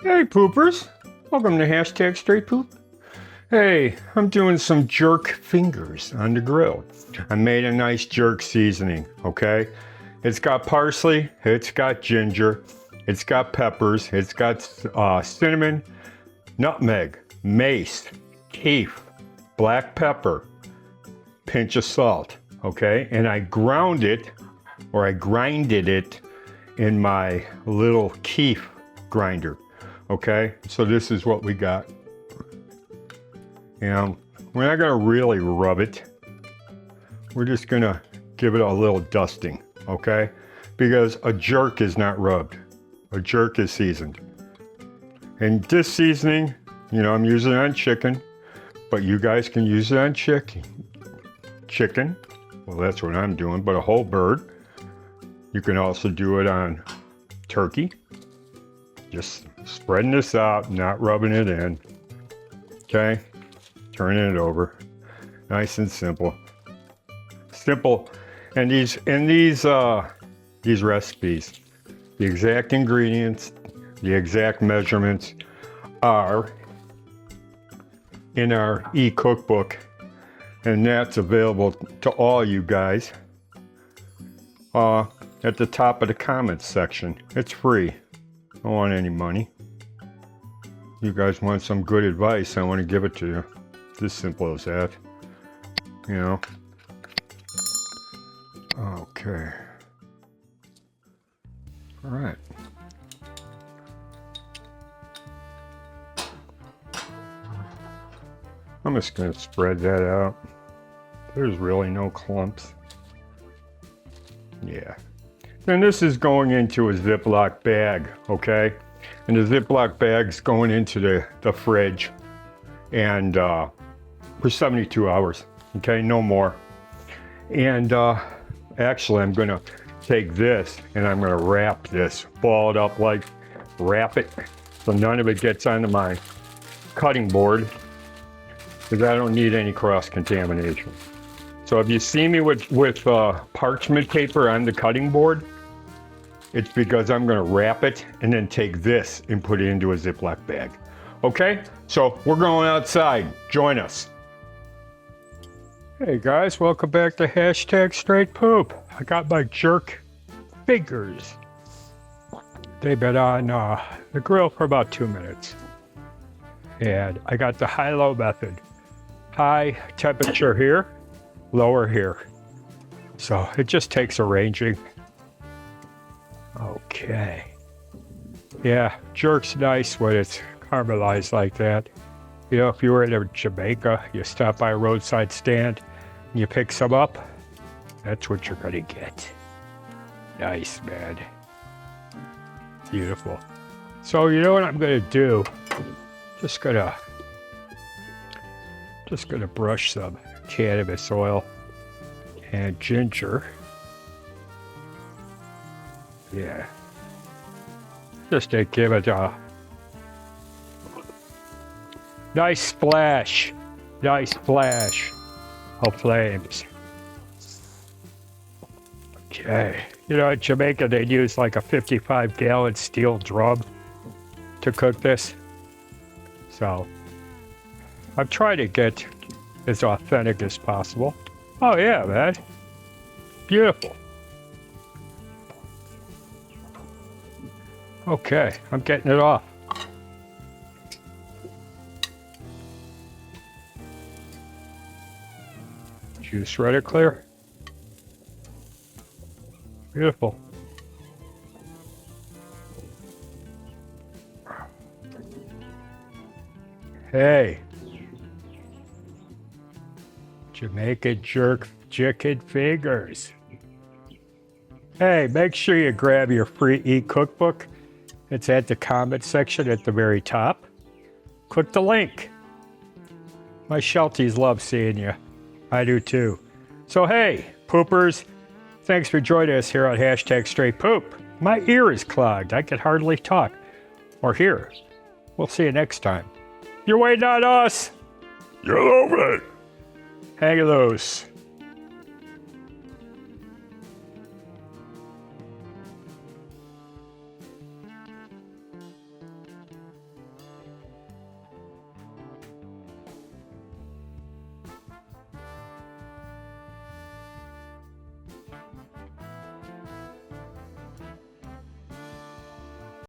Hey poopers, welcome to Hashtag Straight Poop. Hey, I'm doing some jerk fingers on the grill. I made a nice jerk seasoning, okay? It's got parsley, it's got ginger, it's got peppers, it's got cinnamon, nutmeg, mace, KIEF, black pepper, pinch of salt, okay? And I ground it, or I grinded it in my little KIEF grinder. Okay, so this is what we got. And we're not gonna really rub it. We're just gonna give it a little dusting, okay? Because a jerk is not rubbed. A jerk is seasoned. And this seasoning, you know, I'm using it on chicken, but you guys can use it on chicken. Well, that's what I'm doing, but a whole bird. You can also do it on turkey. Just spreading this out, not rubbing it in. Okay, turning it over. Nice and simple. Simple. And these recipes, the exact ingredients, the exact measurements are in our e-cookbook, and that's available to all you guys at the top of the comments section. It's free. I don't want any money. You guys want some good advice, I want to give it to you. It's as simple as that. You know? Okay. Alright. I'm just going to spread that out. There's really no clumps. Yeah. Then this is going into a Ziploc bag, okay? And the Ziploc bag's going into the fridge and for 72 hours, okay? No more. And actually, I'm gonna take this and I'm gonna wrap this, ball it up like, wrap it, so none of it gets onto my cutting board, because I don't need any cross-contamination. So if you see me with parchment paper on the cutting board, it's because I'm gonna wrap it and then take this and put it into a Ziploc bag. Okay, so we're going outside, join us. Hey guys, welcome back to Hashtag Straight Poop. I got my jerk fingers. They've been on the grill for about 2 minutes. And I got the high-low method. High temperature here, lower here. So it just takes arranging. Okay. Yeah, jerk's nice when it's caramelized like that. You know, if you were in Jamaica, you stop by a roadside stand, and you pick some up, that's what you're gonna get. Nice, man. Beautiful. So you know what I'm gonna do? Just gonna brush some cannabis oil and ginger. Yeah. Just to give it a nice splash of flames. Okay. You know, in Jamaica, they'd use like a 55-gallon steel drum to cook this. So, I'm trying to get as authentic as possible. Oh yeah, man. Beautiful. Okay, I'm getting it off. Juice ready, clear. Beautiful. Hey. Jamaica jerk chicken fingers. Hey, make sure you grab your free e-cookbook. It's at the comment section at the very top. Click the link. My Shelties love seeing you. I do too. So hey, poopers, thanks for joining us here on Hashtag Straight Poop. My ear is clogged. I can hardly talk or hear. We'll see you next time. You're waiting on us. Get over it. Hang loose.